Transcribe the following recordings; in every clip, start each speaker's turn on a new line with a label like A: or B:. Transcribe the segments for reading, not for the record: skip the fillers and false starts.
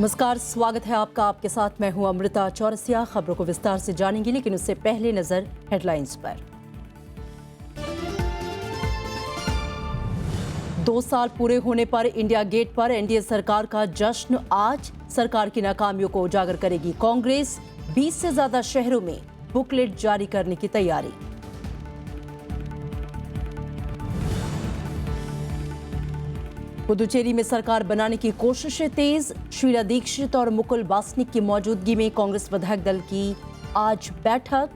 A: नमस्कार, स्वागत है आपका। आपके साथ मैं हूं अमृता चौरसिया। खबरों को विस्तार से जानेंगे, लेकिन उससे पहले नजर हेडलाइंस पर। 2 साल पूरे होने पर इंडिया गेट पर एनडीए सरकार का जश्न। आज सरकार की नाकामियों को उजागर करेगी कांग्रेस। 20 से ज्यादा शहरों में बुकलेट जारी करने की तैयारी। पुदुचेरी में सरकार बनाने की कोशिशें तेज। शीला दीक्षित और मुकुल वासनिक की मौजूदगी में कांग्रेस विधायक दल की आज बैठक।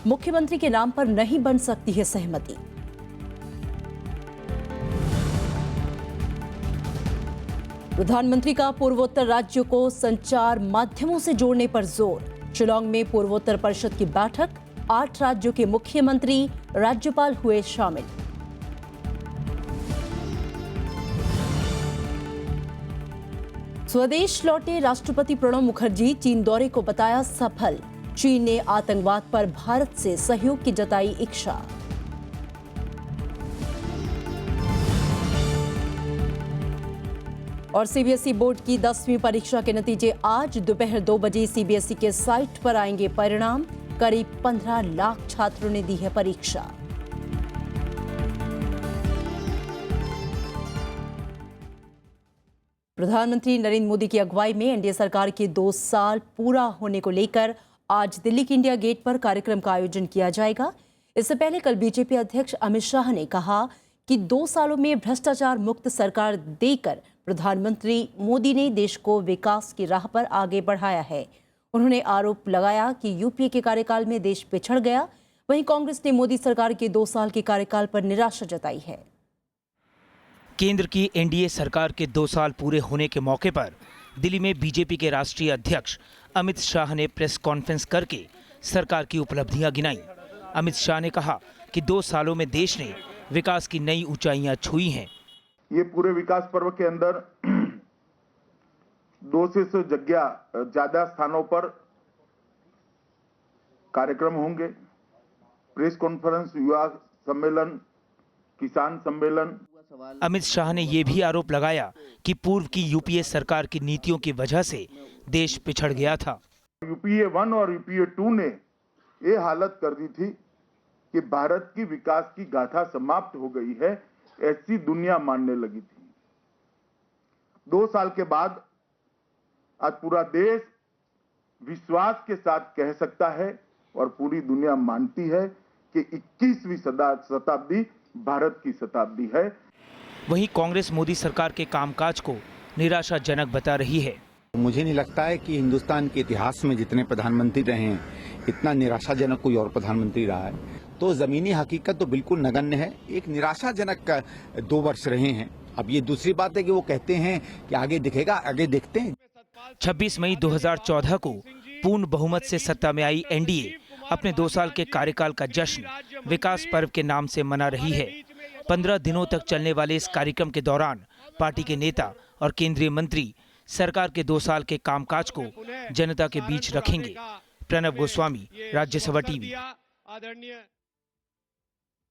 A: मुख्यमंत्री के नाम पर नहीं बन सकती है सहमति। प्रधानमंत्री का पूर्वोत्तर राज्यों को संचार माध्यमों से जोड़ने पर जोर। शिलांग में पूर्वोत्तर परिषद की बैठक। 8 राज्यों के मुख्यमंत्री, राज्यपाल हुए शामिल। स्वदेश लौटे राष्ट्रपति प्रणब मुखर्जी चीन दौरे को बताया सफल। चीन ने आतंकवाद पर भारत से सहयोग की जताई इच्छा। और सीबीएसई बोर्ड की 10वीं परीक्षा के नतीजे आज दोपहर 2 बजे सीबीएसई के साइट पर आएंगे परिणाम। करीब 15 लाख छात्रों ने दी है परीक्षा। प्रधानमंत्री नरेंद्र मोदी की अगुवाई में एनडीए सरकार के 2 साल पूरा होने को लेकर आज दिल्ली के इंडिया गेट पर कार्यक्रम का आयोजन किया जाएगा। इससे पहले कल बीजेपी अध्यक्ष अमित शाह ने कहा कि 2 सालों में भ्रष्टाचार मुक्त सरकार देकर प्रधानमंत्री मोदी ने देश को विकास की राह पर आगे बढ़ाया है। उन्होंने आरोप लगाया कि यूपीए के कार्यकाल में देश पिछड़ गया। वहीं कांग्रेस ने मोदी सरकार के 2 साल के कार्यकाल पर निराशा जताई है।
B: केंद्र की एनडीए सरकार के 2 साल पूरे होने के मौके पर दिल्ली में बीजेपी के राष्ट्रीय अध्यक्ष अमित शाह ने प्रेस कॉन्फ्रेंस करके सरकार की उपलब्धियां गिनाई। अमित शाह ने कहा कि 2 सालों में देश ने विकास की नई ऊंचाइयां छुई हैं।
C: ये पूरे विकास पर्व के अंदर 200 से ज्यादा स्थानों पर कार्यक्रम होंगे। प्रेस कॉन्फ्रेंस, युवा सम्मेलन, किसान सम्मेलन।
B: अमित शाह ने यह भी आरोप लगाया कि पूर्व की यूपीए सरकार की नीतियों की वजह से देश पिछड़ गया था।
C: यूपीए 1 और यूपीए 2 ने ये हालत कर दी थी कि भारत की विकास की गाथा समाप्त हो गई है, ऐसी दुनिया मानने लगी थी। 2 साल के बाद आज पूरा देश विश्वास के साथ कह सकता है और पूरी दुनिया मानती है कि 21वीं शताब्दी भारत की शताब्दी है।
B: वहीं कांग्रेस मोदी सरकार के कामकाज को निराशाजनक बता रही है।
D: मुझे नहीं लगता है कि हिंदुस्तान के इतिहास में जितने प्रधानमंत्री रहे हैं, इतना निराशाजनक कोई और प्रधानमंत्री रहा है। तो जमीनी हकीकत तो बिल्कुल नगण्य है। एक निराशाजनक 2 वर्ष रहे हैं। अब ये दूसरी बात है कि वो कहते हैं कि आगे दिखेगा, आगे देखते हैं।
B: 26 मई 2014 को पूर्ण बहुमत से सत्ता में आई एनडीए अपने 2 साल के कार्यकाल का जश्न विकास पर्व के नाम से मना रही है। 15 दिनों तक चलने वाले इस कार्यक्रम के दौरान पार्टी के नेता और केंद्रीय मंत्री सरकार के 2 साल के कामकाज को जनता के बीच रखेंगे। प्रणब गोस्वामी, राज्यसभा टीवी।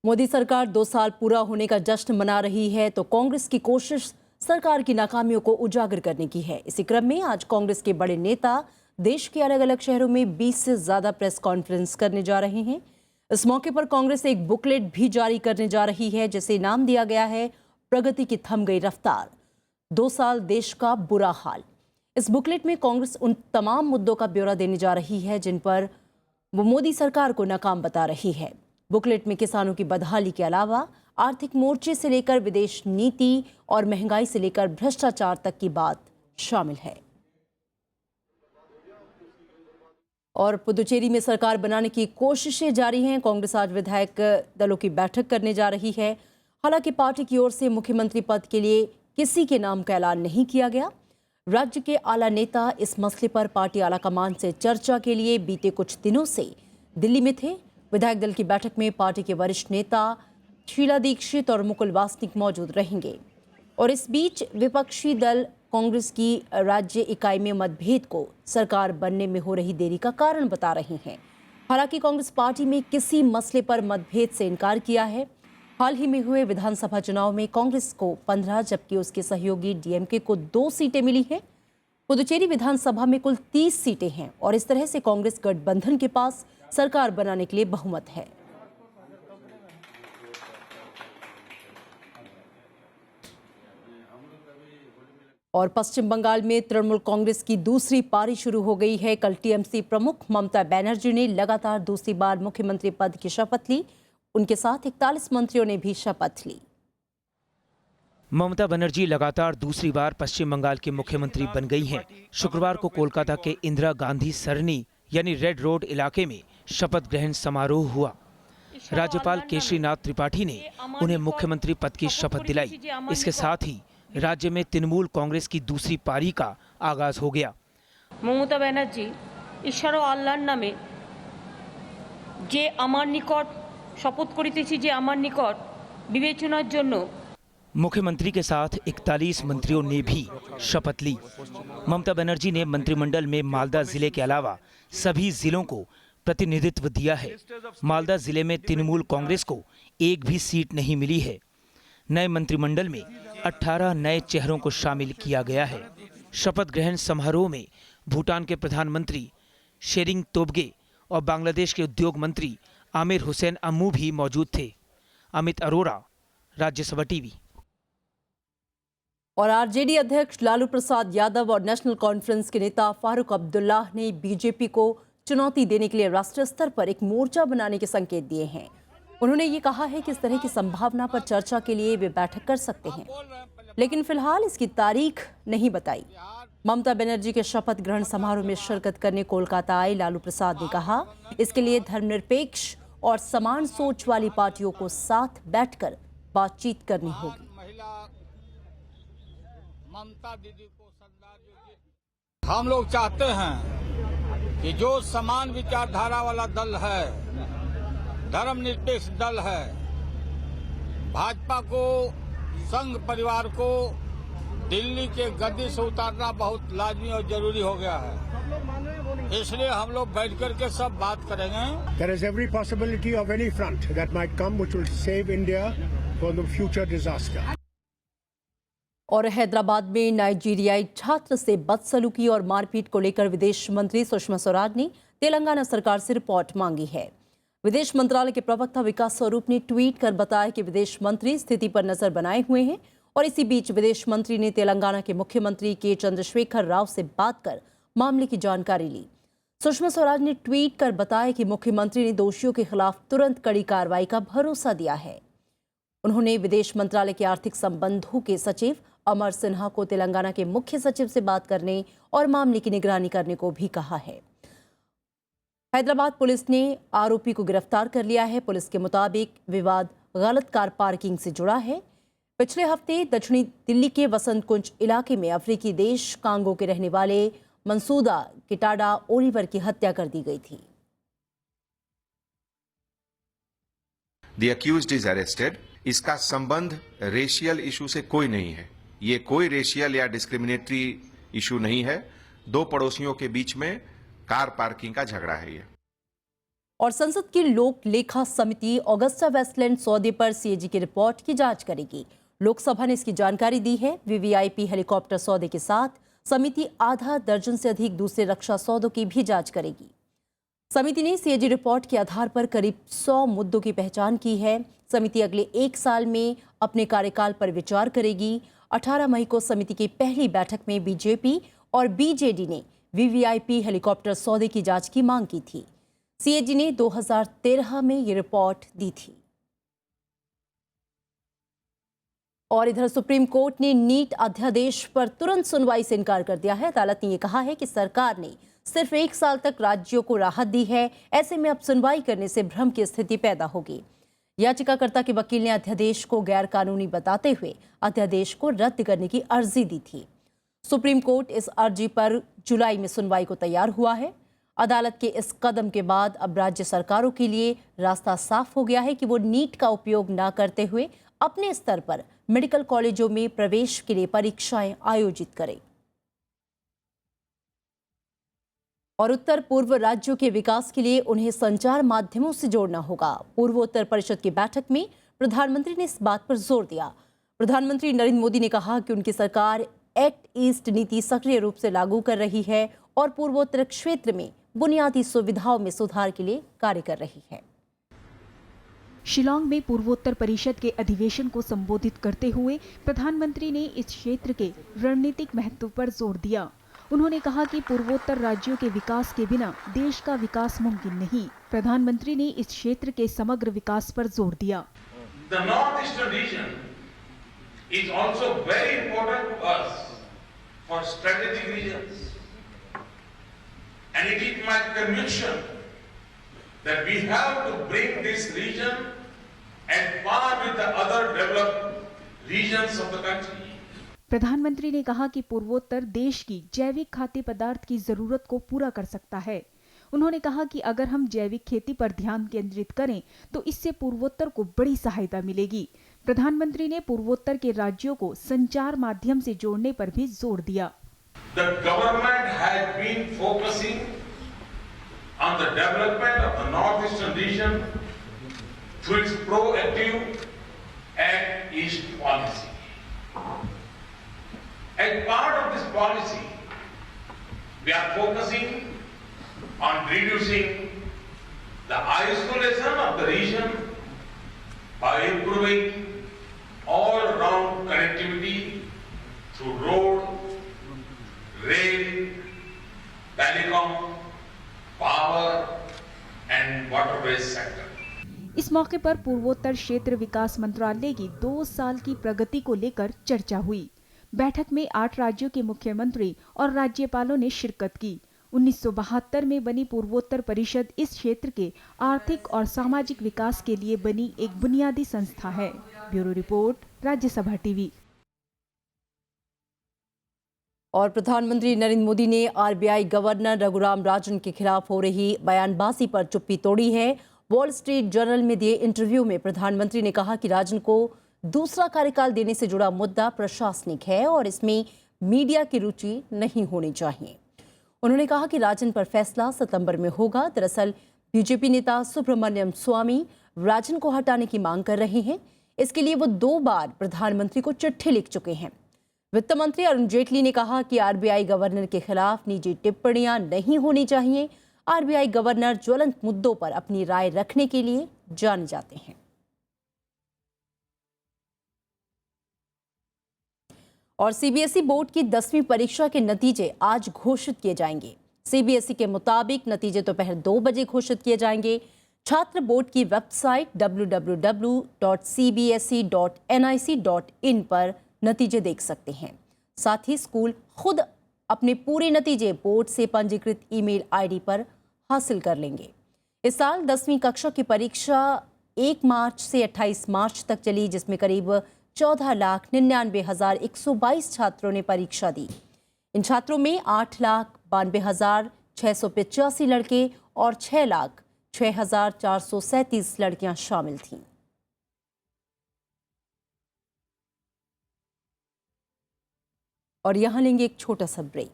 A: मोदी सरकार 2 साल पूरा होने का जश्न मना रही है, तो कांग्रेस की कोशिश सरकार की नाकामियों को उजागर करने की है। इसी क्रम में आज कांग्रेस के बड़े नेता देश के अलग अलग शहरों में 20 से ज्यादा प्रेस कॉन्फ्रेंस करने जा रहे हैं। इस मौके पर कांग्रेस एक बुकलेट भी जारी करने जा रही है, जिसे नाम दिया गया है प्रगति की थम गई रफ्तार, 2 साल देश का बुरा हाल। इस बुकलेट में कांग्रेस उन तमाम मुद्दों का ब्यौरा देने जा रही है जिन पर वो मोदी सरकार को नाकाम बता रही है। बुकलेट में किसानों की बदहाली के अलावा आर्थिक मोर्चे से लेकर विदेश नीति और महंगाई से लेकर भ्रष्टाचार तक की बात शामिल है। और पुदुचेरी में सरकार बनाने की कोशिशें जारी हैं। कांग्रेस आज विधायक दलों की बैठक करने जा रही है। हालांकि पार्टी की ओर से मुख्यमंत्री पद के लिए किसी के नाम का ऐलान नहीं किया गया। राज्य के आला नेता इस मसले पर पार्टी आलाकमान से चर्चा के लिए बीते कुछ दिनों से दिल्ली में थे। विधायक दल की बैठक में पार्टी के वरिष्ठ नेता शीला दीक्षित और मुकुल वासनिक मौजूद रहेंगे। और इस बीच विपक्षी दल कांग्रेस की राज्य इकाई में मतभेद को सरकार बनने में हो रही देरी का कारण बता रहे हैं। हालांकि कांग्रेस पार्टी में किसी मसले पर मतभेद से इनकार किया है। हाल ही में हुए विधानसभा चुनाव में कांग्रेस को 15 जबकि उसके सहयोगी डीएमके को 2 सीटें मिली हैं। पुदुचेरी विधानसभा में कुल 30 सीटें हैं और इस तरह से कांग्रेस गठबंधन के पास सरकार बनाने के लिए बहुमत है। और पश्चिम बंगाल में तृणमूल कांग्रेस की दूसरी पारी शुरू हो गई है। कल टीएमसी प्रमुख ममता बनर्जी ने लगातार दूसरी बार मुख्यमंत्री पद की शपथ ली। उनके साथ 41 मंत्रियों ने भी शपथ ली।
B: ममता बनर्जी लगातार दूसरी बार पश्चिम बंगाल के मुख्यमंत्री बन गई हैं। शुक्रवार को कोलकाता के इंदिरा गांधी सरनी यानी रेड रोड इलाके में शपथ ग्रहण समारोह हुआ। राज्यपाल केशरीनाथ त्रिपाठी ने उन्हें मुख्यमंत्री पद की शपथ दिलाई। इसके साथ ही राज्य में तृणमूल कांग्रेस की दूसरी पारी का आगाज हो गया।
E: মমতা ব্যানার্জি ঈশ্বর ও আল্লাহর নামে যে আমার নিকট শপথ করিতেছি যে আমার নিকট বিবেচনার জন্য
B: मुख्यमंत्री के साथ 41 मंत्रियों ने भी शपथ ली। ममता बनर्जी ने मंत्रिमंडल में मालदा जिले के अलावा सभी जिलों को प्रतिनिधित्व दिया है। मालदा जिले में तृणमूल कांग्रेस को एक भी सीट नहीं मिली है। नए मंत्रिमंडल में 18 नए चेहरों को शामिल किया गया है। शपथ ग्रहण समारोह में भूटान के प्रधानमंत्री शेरिंग तोब्गे और बांग्लादेश के उद्योग मंत्री आमिर हुसैन अम्मू भी मौजूद थे। अमित अरोड़ा, राज्यसभा टीवी।
A: और आरजेडी अध्यक्ष लालू प्रसाद यादव और नेशनल कॉन्फ्रेंस के नेता फारूक अब्दुल्लाह ने बीजेपी को चुनौती देने के लिए राष्ट्रीय स्तर पर एक मोर्चा बनाने के संकेत दिए हैं। उन्होंने ये कहा है कि इस तरह की संभावना पर चर्चा के लिए वे बैठक कर सकते हैं, लेकिन फिलहाल इसकी तारीख नहीं बताई। ममता बनर्जी के शपथ ग्रहण समारोह में शिरकत करने कोलकाता आए लालू प्रसाद ने कहा, इसके लिए धर्मनिरपेक्ष और समान सोच वाली पार्टियों को साथ बैठकर बातचीत करनी होगी।
F: हम लोग चाहते हैं कि जो समान विचारधारा वाला दल है, धर्मनिरपेक्ष दल है, भाजपा को, संघ परिवार को दिल्ली के गद्दी से उतारना बहुत लाजमी और जरूरी हो गया है। इसलिए हम लोग बैठ करके सब बात करेंगे।
G: There is every possibility of any front that might come which will save India from the future disaster.
A: और हैदराबाद में नाइजीरियाई छात्र से बदसलूकी और मारपीट को लेकर विदेश मंत्री सुषमा स्वराज ने तेलंगाना सरकार से रिपोर्ट मांगी है। विदेश मंत्रालय के प्रवक्ता विकास स्वरूप ने ट्वीट कर बताया कि विदेश मंत्री स्थिति पर नजर बनाए हुए हैं और इसी बीच विदेश मंत्री ने तेलंगाना के मुख्यमंत्री के चंद्रशेखर राव से बात कर मामले की जानकारी ली। सुषमा स्वराज ने ट्वीट कर बताया कि मुख्यमंत्री ने दोषियों के खिलाफ तुरंत कड़ी कार्रवाई का भरोसा दिया है। उन्होंने विदेश मंत्रालय के आर्थिक संबंधों के सचिव अमर सिन्हा को तेलंगाना के मुख्य सचिव से बात करने और मामले की निगरानी करने को भी कहा है। हैदराबाद पुलिस ने आरोपी को गिरफ्तार कर लिया है। पुलिस के मुताबिक विवाद गलत कार पार्किंग से जुड़ा है। पिछले हफ्ते दक्षिणी दिल्ली के वसंत कुंज इलाके में अफ्रीकी देश कांगो के रहने वाले मंसूदा किटाडा ओलिवर की हत्या कर दी गई थी।
H: The accused is arrested. इसका संबंध रेशियल इशू से कोई नहीं है। ये कोई रेशियल या डिस्क्रिमिनेटरी इशू नहीं है। दो पड़ोसियों के बीच में कार पार्किंग का झगड़ा है ये।
A: और संसद की लोक लेखा समिति ऑगस्टा वेस्टलैंड सौदे पर सीएजी की रिपोर्ट की जांच करेगी। लोकसभा ने इसकी जानकारी दी है। वीवीआईपी हेलीकॉप्टर सौदे के साथ समिति आधा दर्जन से अधिक दूसरे रक्षा सौदों की भी जांच करेगी। समिति ने सीएजी रिपोर्ट के आधार पर करीब 100 मुद्दों की पहचान की है। समिति अगले 1 साल में अपने कार्यकाल पर विचार करेगी। 18 मई को समिति की पहली बैठक में बीजेपी और बीजेडी ने वीवीआईपी हेलीकॉप्टर सौदे की जांच की मांग की थी। सीएजी ने 2013 में ये रिपोर्ट दी थी। और इधर सुप्रीम कोर्ट ने नीट अध्यादेश पर तुरंत सुनवाई से इनकार कर दिया है। अदालत ने यह कहा है कि सरकार ने सिर्फ 1 साल तक राज्यों को राहत दी है। ऐसे में अब सुनवाई करने से भ्रम की स्थिति पैदा होगी। याचिकाकर्ता के वकील ने अध्यादेश को गैर कानूनी बताते हुए अध्यादेश को रद्द करने की अर्जी दी थी। सुप्रीम कोर्ट इस अर्जी पर जुलाई में सुनवाई को तैयार हुआ है। अदालत के इस कदम के बाद अब राज्य सरकारों के लिए रास्ता साफ हो गया है कि वो नीट का उपयोग न करते हुए अपने स्तर पर मेडिकल कॉलेजों में प्रवेश के लिए परीक्षाएं आयोजित करें। और उत्तर पूर्व राज्यों के विकास के लिए उन्हें संचार माध्यमों से जोड़ना होगा। पूर्वोत्तर परिषद की बैठक में प्रधानमंत्री ने इस बात पर जोर दिया। प्रधानमंत्री नरेंद्र मोदी ने कहा कि उनकी सरकार एक्ट ईस्ट नीति सक्रिय रूप से लागू कर रही है और पूर्वोत्तर क्षेत्र में बुनियादी सुविधाओं में सुधार के लिए कार्य कर रही है।
I: शिलांग में पूर्वोत्तर परिषद के अधिवेशन को संबोधित करते हुए प्रधानमंत्री ने इस क्षेत्र के रणनीतिक महत्व पर जोर दिया। उन्होंने कहा कि पूर्वोत्तर राज्यों के विकास के बिना देश का विकास मुमकिन नहीं। प्रधानमंत्री ने इस क्षेत्र के समग्र विकास पर जोर दिया।
J: The northeastern region is also very important to us for strategic reasons, and it is my conviction that we have to bring this region at par with the other developed regions of the country.
I: प्रधानमंत्री ने कहा कि पूर्वोत्तर देश की जैविक खाद्य पदार्थ की जरूरत को पूरा कर सकता है। उन्होंने कहा कि अगर हम जैविक खेती पर ध्यान केंद्रित करें तो इससे पूर्वोत्तर को बड़ी सहायता मिलेगी। प्रधानमंत्री ने पूर्वोत्तर के राज्यों को संचार माध्यम से जोड़ने पर भी जोर दिया।
J: The government has been focusing on the development of the northeastern region through its proactive Act East policy. As part of this policy, we are focusing on reducing the isolation of the region by improving all-round connectivity through road, rail, telecom, power and waterways sector.
I: इस मौके पर पूर्वोत्तर क्षेत्र विकास मंत्रालय की 2 साल की प्रगति को लेकर चर्चा हुई। बैठक में 8 राज्यों के मुख्यमंत्री और राज्यपालों ने शिरकत की। 1972 में बनी पूर्वोत्तर परिषद इस क्षेत्र के आर्थिक और सामाजिक विकास के लिए बनी एक बुनियादी संस्था है। Bureau report, Rajya Sabha TV.
A: और प्रधानमंत्री नरेंद्र मोदी ने आरबीआई गवर्नर रघुराम राजन के खिलाफ हो रही बयानबाजी पर चुप्पी तोड़ी है। वॉल स्ट्रीट जर्नल में दिए इंटरव्यू में प्रधानमंत्री ने कहा कि राजन को दूसरा कार्यकाल देने से जुड़ा मुद्दा प्रशासनिक है और इसमें मीडिया की रुचि नहीं होनी चाहिए। उन्होंने कहा कि राजन पर फैसला सितंबर में होगा। दरअसल बीजेपी नेता सुब्रमण्यम स्वामी राजन को हटाने की मांग कर रहे हैं। इसके लिए वो 2 बार प्रधानमंत्री को चिट्ठी लिख चुके हैं। वित्त मंत्री अरुण जेटली ने कहा कि आरबीआई गवर्नर के खिलाफ निजी टिप्पणियां नहीं होनी चाहिए। आरबीआई गवर्नर ज्वलंत मुद्दों पर अपनी राय रखने के लिए जाने जाते हैं। और सीबीएसई बोर्ड की 10वीं परीक्षा के नतीजे आज घोषित किए जाएंगे। सीबीएसई के मुताबिक नतीजे दोपहर 2 बजे घोषित किए जाएंगे। छात्र बोर्ड की वेबसाइट www.cbse.nic.in पर नतीजे देख सकते हैं। साथ ही स्कूल खुद अपने पूरे नतीजे बोर्ड से पंजीकृत ईमेल आईडी पर हासिल कर लेंगे। इस साल 10वीं कक्षा की परीक्षा 1 मार्च से 28 मार्च तक चली, जिसमें करीब 14,99,122 छात्रों ने परीक्षा दी। इन छात्रों में 8,92,685 लड़के और 6,06,437 लड़कियां शामिल थीं। और यहां लेंगे एक छोटा सा ब्रेक।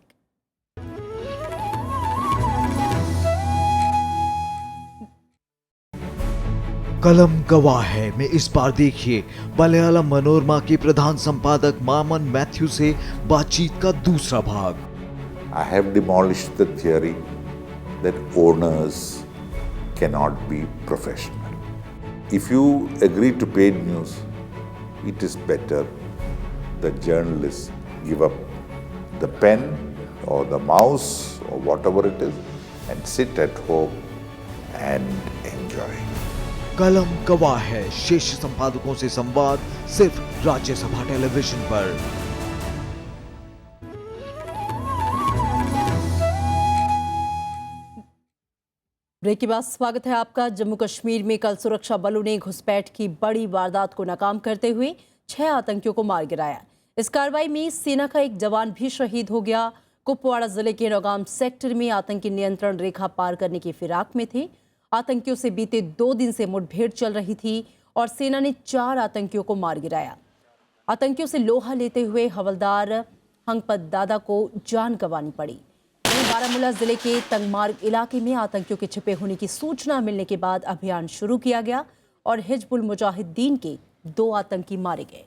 K: कलम गवाह है में इस बार देखिए मलयालम मनोरमा के प्रधान संपादक मामन मैथ्यू से बातचीत का दूसरा भाग।
L: I have demolished the theory that owners cannot be professional. If you agree to paid news, it is better the journalists give up the pen or the mouse or whatever it is and sit at home and enjoy.
K: कलम गवाह है शीर्ष संपादकों से संवाद सिर्फ Rajya Sabha television पर।
A: Break के बाद स्वागत है आपका। जम्मू कश्मीर में कल सुरक्षा बलों ने घुसपैठ की बड़ी वारदात को नाकाम करते हुए 6 आतंकियों को मार गिराया। इस कार्रवाई में सेना का एक जवान भी शहीद हो गया। कुपवाड़ा जिले के नौगाम सेक्टर में आतंकी नियंत्रण रेखा पार करने की फिराक में थे। आतंकियों से बीते 2 दिन से मुठभेड़ चल रही थी और सेना ने 4 आतंकियों को मार गिराया। आतंकियों से लोहा लेते हुए हवलदार हंगपत दादा को जान गंवानी पड़ी। बारामूला जिले के तंगमार्ग इलाके में आतंकियों के छिपे होने की सूचना मिलने के बाद अभियान शुरू किया गया और हिजबुल मुजाहिदीन के 2 आतंकी मारे गए।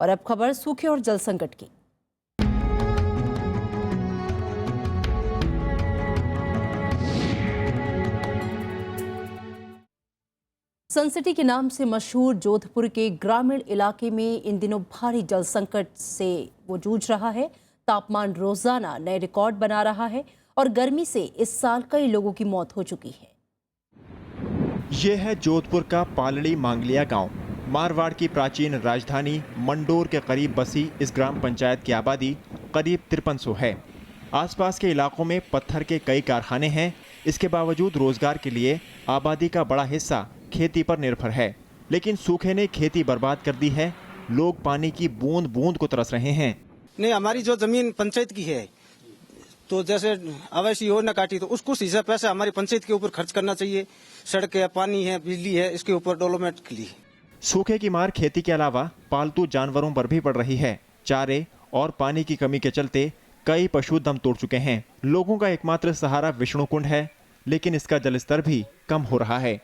A: और अब खबर सूखे और जल संकट की। सनसिटी के नाम से मशहूर जोधपुर के ग्रामीण इलाके में इन दिनों भारी जल संकट से वो जूझ रहा है। तापमान रोजाना नए रिकॉर्ड बना रहा है और गर्मी से इस साल कई लोगों की मौत हो चुकी है।
M: ये है जोधपुर का पालड़ी मांगलिया गांव। मारवाड़ की प्राचीन राजधानी मंडोर के करीब बसी इस ग्राम पंचायत की आबादी करीब 5300 है। आसपास के इलाकों में पत्थर के कई कारखाने हैं। इसके बावजूद रोजगार के लिए आबादी का बड़ा हिस्सा खेती पर निर्भर है, लेकिन सूखे ने खेती बर्बाद कर दी है। लोग पानी की बूंद बूंद को तरस रहे हैं।
N: नहीं, हमारी जो जमीन पंचायत की है, तो जैसे अवैसी हो न काटी तो उसको सीधा पैसा हमारी पंचायत के ऊपर खर्च करना चाहिए। सड़क है, पानी है, बिजली है, इसके ऊपर डेवलपमेंट के लिए।
M: सूखे की मार खेती के अलावा पालतू जानवरों पर भी पड़ रही है। चारे और पानी की कमी के चलते कई पशु दम तोड़ चुके हैं। लोगों का एकमात्र सहारा विष्णु कुंड है, लेकिन इसका जलस्तर भी कम हो रहा है।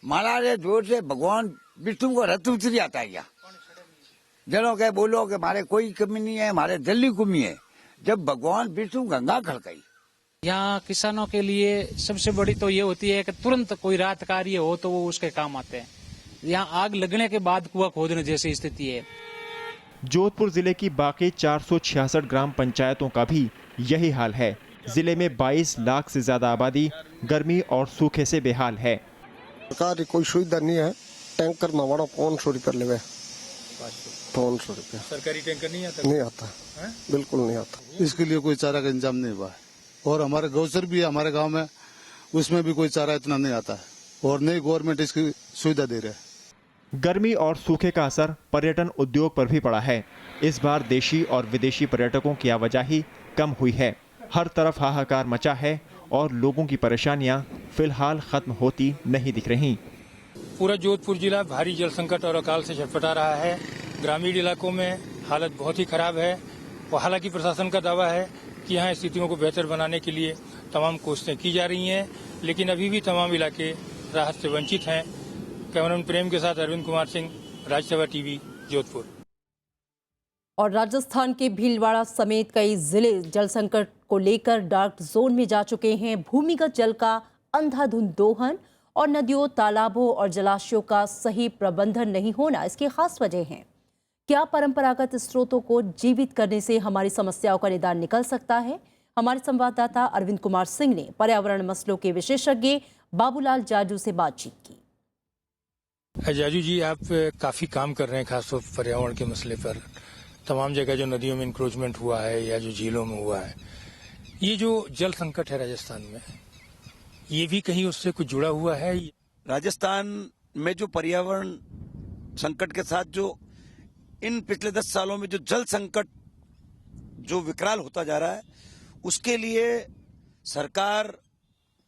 O: मारा जोर से भगवान विष्णु को रथ उतरी आता है क्या? जनों के बोलो कि हमारे कोई कमी नहीं है, हमारे जल की कमी है। जब भगवान विष्णु गंगा खड़काई।
P: यहाँ किसानों के लिए सबसे बड़ी तो ये होती है कि तुरंत कोई राहत कार्य हो तो वो उसके काम आते हैं। यहाँ आग लगने के बाद कुआं खोदने जैसी स्थिति है।
M: जोधपुर जिले की बाकी 466 ग्राम पंचायतों का भी यही हाल है। जिले में 22 लाख से ज्यादा आबादी गर्मी और सूखे से बेहाल है।
Q: सरकार कोई सुविधा नहीं है। टैंकर नवाड़ा 500 रुपये लेवे। 500 रुपये
R: सरकारी टैंकर नहीं आता?
Q: नहीं आता है? बिल्कुल नहीं आता।
R: इसके लिए कोई चारा का इंतजाम नहीं हुआ है। और हमारे गौचर भी है हमारे गांव में, उसमें भी कोई चारा इतना नहीं आता है और नई गवर्नमेंट इसकी सुविधा दे रहे हैं।
M: गर्मी और सूखे का असर पर्यटन उद्योग पर भी पड़ा है। इस बार देशी और विदेशी पर्यटकों की आवाजाही कम हुई है। हर तरफ हाहाकार मचा है और लोगों की परेशानियां फिलहाल खत्म होती नहीं दिख रही।
S: पूरा जोधपुर जिला भारी जल संकट और अकाल से छटपटा रहा है। ग्रामीण इलाकों में हालत बहुत ही खराब है और हालांकि प्रशासन का दावा है कि यहाँ स्थितियों को बेहतर बनाने के लिए तमाम कोशिशें की जा रही हैं, लेकिन अभी भी तमाम इलाके राहत से वंचित हैं। कैमरामैन प्रेम के साथ अरविंद कुमार सिंह, राज्यसभा टीवी, जोधपुर।
A: और राजस्थान के भीलवाड़ा समेत कई जिले जल संकट को लेकर डार्क जोन में जा चुके हैं। भूमिगत जल का अंधाधुंध दोहन और नदियों, तालाबों और जलाशयों का सही प्रबंधन नहीं होना इसकी खास वजह है। क्या परंपरागत स्रोतों को जीवित करने से हमारी समस्याओं का निदान निकल सकता है? हमारे संवाददाता अरविंद कुमार सिंह ने पर्यावरण मसलों के विशेषज्ञ बाबूलाल जाजू से बातचीत की।
S: जाजू जी, आप काफी काम कर रहे हैं खासतौर पर पर्यावरण के मसले पर। तमाम जगह जो नदियों में इंक्रोचमेंट हुआ है या जो झीलों में हुआ है, ये जो जल संकट है राजस्थान में, ये भी कहीं उससे कुछ जुड़ा हुआ है?
T: राजस्थान में जो पर्यावरण संकट के साथ जो इन पिछले 10 सालों में जो जल संकट जो विकराल होता जा रहा है, उसके लिए सरकार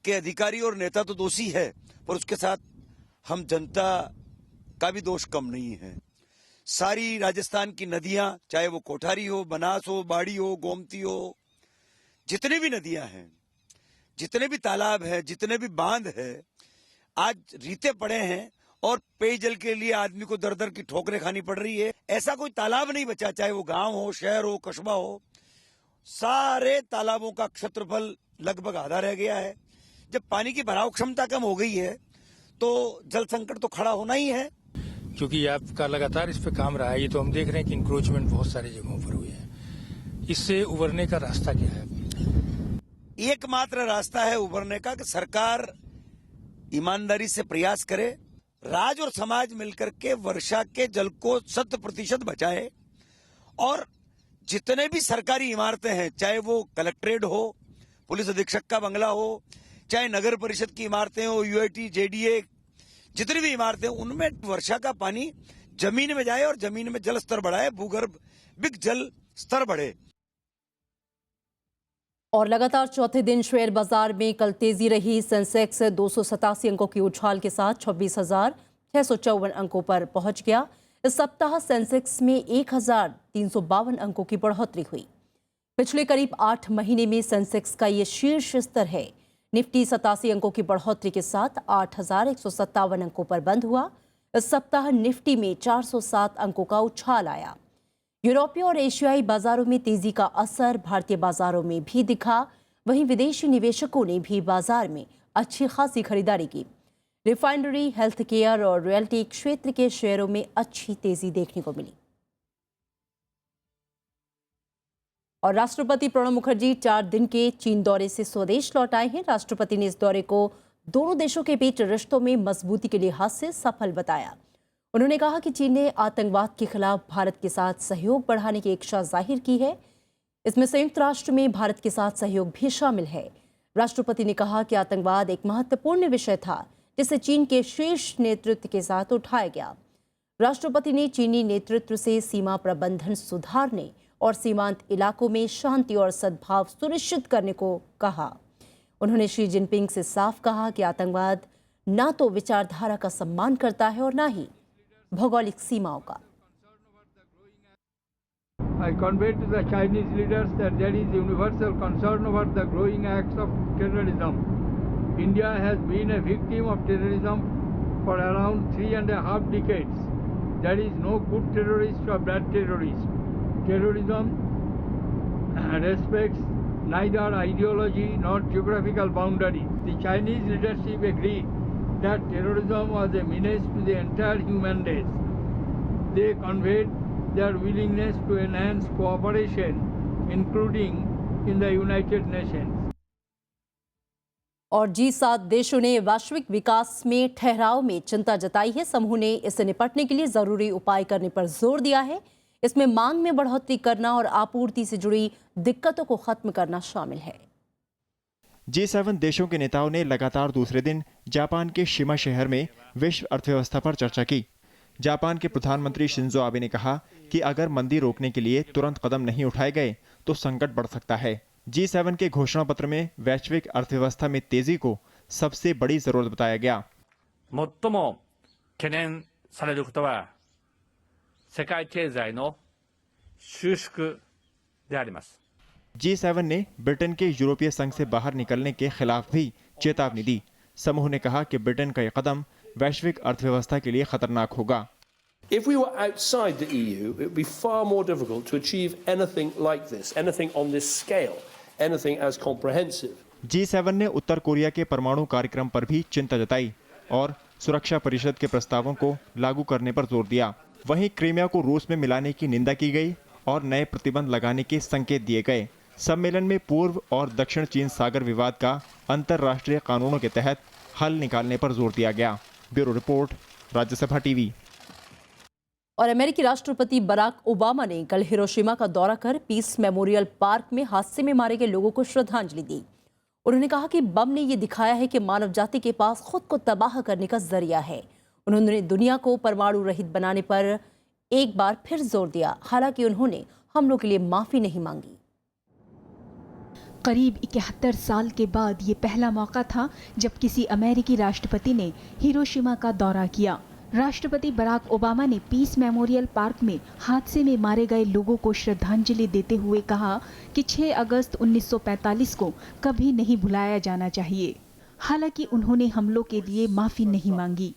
T: के अधिकारी और नेता तो दोषी है, पर उसके साथ हम जनता का भी दोष कम नहीं है। सारी राजस्थान की नदियां, चाहे वो कोठारी हो, बनास हो, बाड़ी हो, गोमती हो, जितने भी नदियां हैं, जितने भी तालाब हैं, जितने भी बांध हैं, आज रीते पड़े हैं और पेयजल के लिए आदमी को दर दर की ठोकरें खानी पड़ रही है। ऐसा कोई तालाब नहीं बचा, चाहे वो गांव हो, शहर हो, कस्बा हो, सारे तालाबों का क्षेत्रफल लगभग आधा रह गया है। जब पानी की भराव क्षमता कम हो गई है तो जल संकट तो खड़ा होना ही है।
S: क्योंकि आपका लगातार इस पे काम रहा है, ये तो हम देख रहे हैं कि इंक्रोचमेंट बहुत सारी जगहों पर हुई है। इससे उबरने का रास्ता क्या है?
T: एकमात्र रास्ता है उबरने का कि सरकार ईमानदारी से प्रयास करे, राज और समाज मिलकर के वर्षा के जल को 100% बचाए और जितने भी सरकारी इमारतें हैं, चाहे वो कलेक्ट्रेट हो, पुलिस अधीक्षक का बंगला हो, चाहे नगर परिषद की इमारतें हो, यूआईटी, जेडीए, जितनी भी इमारतें, उनमें वर्षा का पानी जमीन में जाए और जमीन में जल स्तर बढ़ाए, भूगर्भिक जल स्तर बढ़े।
A: और लगातार चौथे दिन शेयर बाजार में कल तेजी रही। सेंसेक्स 287 अंकों की उछाल के साथ 26,654 अंकों पर पहुंच गया। इस सप्ताह सेंसेक्स में 1,352 अंकों की बढ़ोतरी हुई। पिछले करीब 8 महीने में सेंसेक्स का ये शीर्ष स्तर है। निफ्टी 87 अंकों की बढ़ोतरी के साथ 8,157 अंकों पर बंद हुआ। इस सप्ताह निफ्टी में 407 अंकों का उछाल आया। यूरोपीय और एशियाई बाजारों में तेजी का असर भारतीय बाजारों में भी दिखा। वहीं विदेशी निवेशकों ने भी बाजार में अच्छी खासी खरीदारी की। रिफाइनरी, हेल्थ केयर और रियल्टी क्षेत्र के शेयरों में अच्छी तेजी देखने को मिली। और राष्ट्रपति प्रणब मुखर्जी 4 दिन के चीन दौरे से स्वदेश लौट आए हैं। राष्ट्रपति ने इस दौरे को दोनों देशों के बीच रिश्तों में मजबूती के लिहाज से सफल बताया। उन्होंने कहा कि चीन ने आतंकवाद के खिलाफ भारत के साथ सहयोग बढ़ाने की इच्छा जाहिर की है। इसमें संयुक्त राष्ट्र में भारत के साथ सहयोग भी शामिल है। राष्ट्रपति ने कहा कि आतंकवाद एक महत्वपूर्ण विषय था जिसे चीन के शीर्ष नेतृत्व के साथ उठाया गया। राष्ट्रपति ने चीनी नेतृत्व से सीमा प्रबंधन सुधारने और सीमांत इलाकों में शांति और सद्भाव सुनिश्चित करने को कहा। उन्होंने शी जिनपिंग से साफ कहा कि आतंकवाद न तो विचारधारा का सम्मान करता है और न ही भौगोलिक सीमाओं का।
U: I conveyed to the Chinese leaders that there is universal concern over the growing acts of terrorism. India has been a victim of terrorism for around 3.5 decades. There is no good terrorist or bad terrorist. Terrorism respects neither ideology nor geographical boundaries. The Chinese leadership agreed that terrorism was a menace to the entire human race. They conveyed their willingness to enhance cooperation, including in the United Nations.
A: और G7 देशों ने वैश्विक विकास में ठहराव में चिंता जताई है। समूह ने इससे निपटने के लिए जरूरी उपाय करने पर जोर दिया है। इसमें मांग में बढ़ोतरी करना और आपूर्ति से जुड़ी दिक्कतों को खत्म करना शामिल है।
M: G7 देशों के नेताओं ने लगातार दूसरे दिन जापान के शिमा शहर में विश्व अर्थव्यवस्था पर चर्चा की। जापान के प्रधानमंत्री शिंजो आबे ने कहा कि अगर मंदी रोकने के लिए तुरंत कदम नहीं उठाए गए तो संकट बढ़ सकता है। G7 के घोषणा पत्र में वैश्विक अर्थव्यवस्था में तेजी को सबसे बड़ी जरूरत बताया गया।
V: 最も懸念されることは世界経済の収縮であります。
M: G7 ने ब्रिटेन के यूरोपीय संघ से बाहर निकलने के खिलाफ भी चेतावनी दी। समूह ने कहा कि ब्रिटेन का यह कदम वैश्विक अर्थव्यवस्था के लिए खतरनाक होगा।
W: If we were outside the EU, it would be far more difficult to achieve anything like this, anything on this scale, anything as comprehensive.
M: G7 ने उत्तर कोरिया के परमाणु कार्यक्रम पर भी चिंता जताई और सुरक्षा परिषद के प्रस्तावों को लागू करने पर जोर दिया। वहीं क्रीमिया को रूस में मिलाने की निंदा की गई और नए प्रतिबंध लगाने के संकेत दिए गए। सम्मेलन में पूर्व और दक्षिण चीन सागर विवाद का अंतर्राष्ट्रीय कानूनों के तहत हल निकालने पर जोर दिया गया। Bureau report, Rajya Sabha TV.
A: और अमेरिकी राष्ट्रपति बराक ओबामा ने कल हिरोशिमा का दौरा कर पीस मेमोरियल पार्क में हादसे में मारे गए लोगों को श्रद्धांजलि दी। उन्होंने कहा कि बम ने यह दिखाया है कि मानव जाति के पास खुद को तबाह करने का जरिया है। उन्होंने दुनिया को परमाणु रहित बनाने पर एक बार फिर जोर दिया। हालांकि उन्होंने हमलों के लिए माफी नहीं मांगी।
I: करीब 71 साल के बाद ये पहला मौका था जब किसी अमेरिकी राष्ट्रपति ने हिरोशिमा का दौरा किया। राष्ट्रपति बराक ओबामा ने पीस मेमोरियल पार्क में हादसे में मारे गए लोगों को श्रद्धांजलि देते हुए कहा कि 6 अगस्त 1945 को कभी नहीं भुलाया जाना चाहिए। हालांकि उन्होंने हमलों के लिए माफी नहीं मांगी।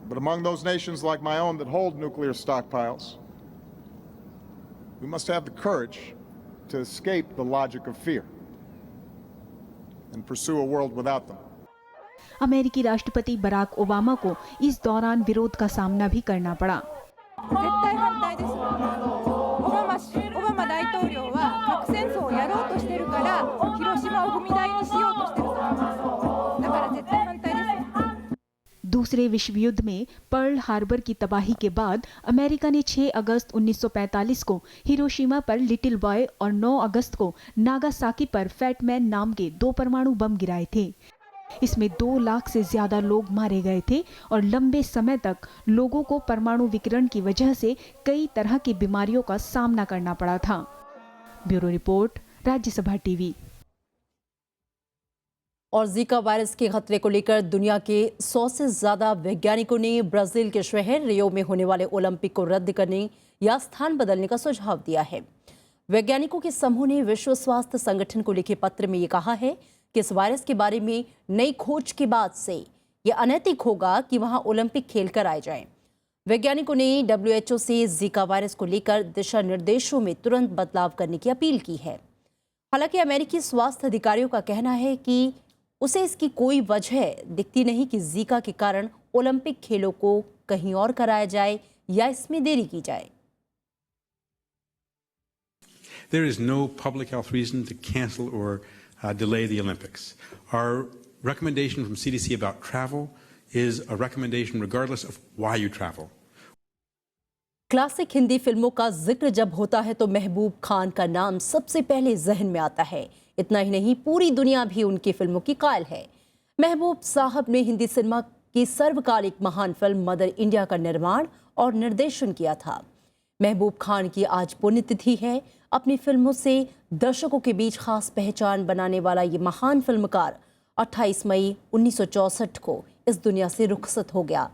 X: But among those nations like my own that hold nuclear stockpiles, we must have the courage to escape the logic of fear and pursue a world without them.
I: अमेरिकी राष्ट्रपति बराक ओबामा को इस दौरान विरोध का सामना भी करना पड़ा।
Y: 絶対反対です。オバマ大統領は核戦争をやろうとしてるから広島を踏み台にしようとしてると思います。だから絶対反対です。
I: दूसरे विश्व युद्ध में पर्ल हार्बर की तबाही के बाद अमेरिका ने 6 अगस्त 1945 को हिरोशिमा पर लिटिल बॉय और 9 अगस्त को नागासाकी पर फैट मैन नाम के 2 परमाणु बम गिराए थे। इसमें 2 लाख से ज्यादा लोग मारे गए थे और लंबे समय तक लोगों को परमाणु विकिरण की वजह से कई तरह की बीमारियों का सामना करना पड़ा था। Bureau report, Rajya Sabha TV.
A: और जीका वायरस के खतरे को लेकर दुनिया के 100 से ज्यादा वैज्ञानिकों ने ब्राजील के शहर रियो में होने वाले ओलंपिक को रद्द करने या स्थान बदलने का सुझाव दिया है। वैज्ञानिकों के समूह ने विश्व स्वास्थ्य संगठन को लिखे पत्र में ये कहा है कि इस वायरस के बारे में नई खोज के बाद से यह अनैतिक होगा कि वहां ओलंपिक खेल कराए जाएं। वैज्ञानिकों ने WHO से जीका वायरस को लेकर दिशा निर्देशों में तुरंत बदलाव करने की अपील की है। हालांकि अमेरिकी स्वास्थ्य अधिकारियों का कहना है कि उसे इसकी कोई वजह दिखती नहीं कि जीका के कारण ओलंपिक खेलों को कहीं और कराया जाए या इसमें देरी की जाए।
B: There is no public health reason to cancel or delay the Olympics. Our recommendation from CDC about travel is a recommendation regardless of why you travel.
A: Classic Hindi फिल्मों का जिक्र जब होता है तो महबूब खान का नाम सबसे पहले जहन में आता है। इतना ही नहीं, पूरी दुनिया भी उनकी फिल्मों की कायल है। महबूब साहब ने हिंदी सिनेमा की सर्वकालिक महान फिल्म मदर इंडिया का निर्माण और निर्देशन किया था। महबूब खान की आज पुण्यतिथि है। अपनी फिल्मों से दर्शकों के बीच खास पहचान बनाने वाला ये महान फिल्मकार 28 मई 1964 को इस दुनिया से रुखसत हो गया।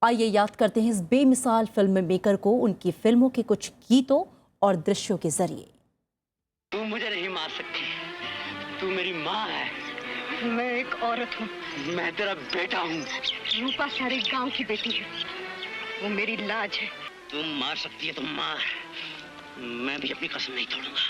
A: आइए याद करते हैं इस बेमिसाल फिल्म मेकर को उनकी फिल्मों के कुछ गीतों और दृश्यों के जरिए।
C: तू मुझे नहीं मार सकती, तू मेरी माँ है। मैं एक औरत हूँ। मैं तेरा बेटा हूँ। रूपा सारे गांव की बेटी है, वो मेरी लाज है। तुम मार सकती है तो मार, मैं भी अपनी कसम नहीं तोड़ूंगा।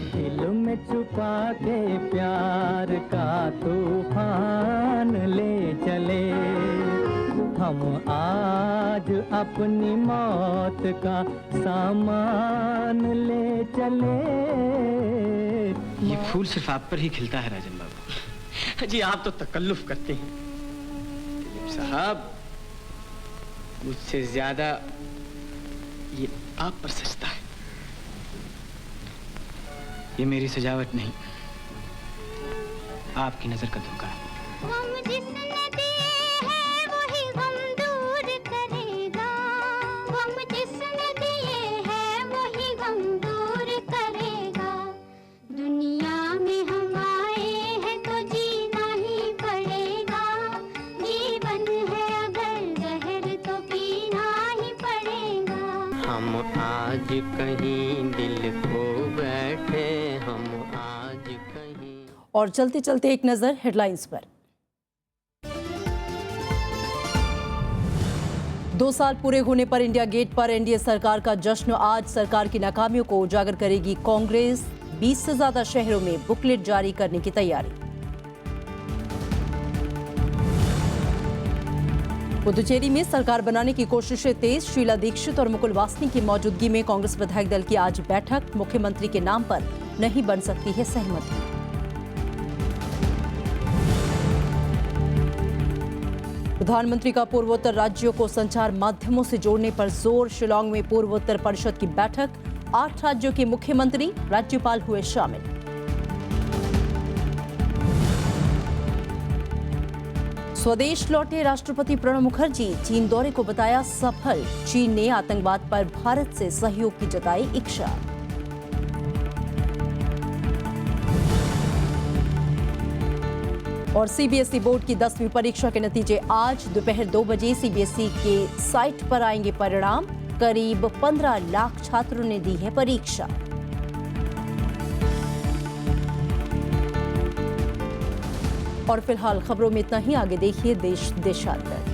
D: दिल में छुपा के प्यार का तूफान ले चले, हम आज अपनी मौत का सामान ले चले।
E: ये फूल सिर्फ आप पर ही खिलता है राजन बाबू जी, आप तो तकल्लुफ करते हैं। दिलीप साहब, मुझसे ज्यादा ये आप पर सजता है। ये मेरी सजावट नहीं, आपकी नजर का धोखा है।
D: हम आज कहीं दिल खो बैठे, हम आज कहीं।
A: और चलते चलते एक नजर हेडलाइंस पर। 2 साल पूरे होने पर इंडिया गेट पर एनडीए सरकार का जश्न। आज सरकार की नाकामियों को उजागर करेगी कांग्रेस। 20 से ज्यादा शहरों में बुकलेट जारी करने की तैयारी। पुदुचेरी में सरकार बनाने की कोशिशें तेज। शीला दीक्षित और मुकुल वासनिक की मौजूदगी में कांग्रेस विधायक दल की आज बैठक। मुख्यमंत्री के नाम पर नहीं बन सकती है सहमति। प्रधानमंत्री का पूर्वोत्तर राज्यों को संचार माध्यमों से जोड़ने पर जोर। शिलांग में पूर्वोत्तर परिषद की बैठक। 8 राज्यों के मुख्यमंत्री, राज्यपाल हुए शामिल। स्वदेश लौटे राष्ट्रपति प्रणब मुखर्जी। चीन दौरे को बताया सफल। चीन ने आतंकवाद पर भारत से सहयोग की जताई इच्छा। और सीबीएसई बोर्ड की 10वीं परीक्षा के नतीजे आज दोपहर 2 बजे सीबीएसई के साइट पर आएंगे परिणाम। करीब 15 लाख छात्रों ने दी है परीक्षा। और फिलहाल खबरों में इतना ही। आगे देखिए देश देशांतर।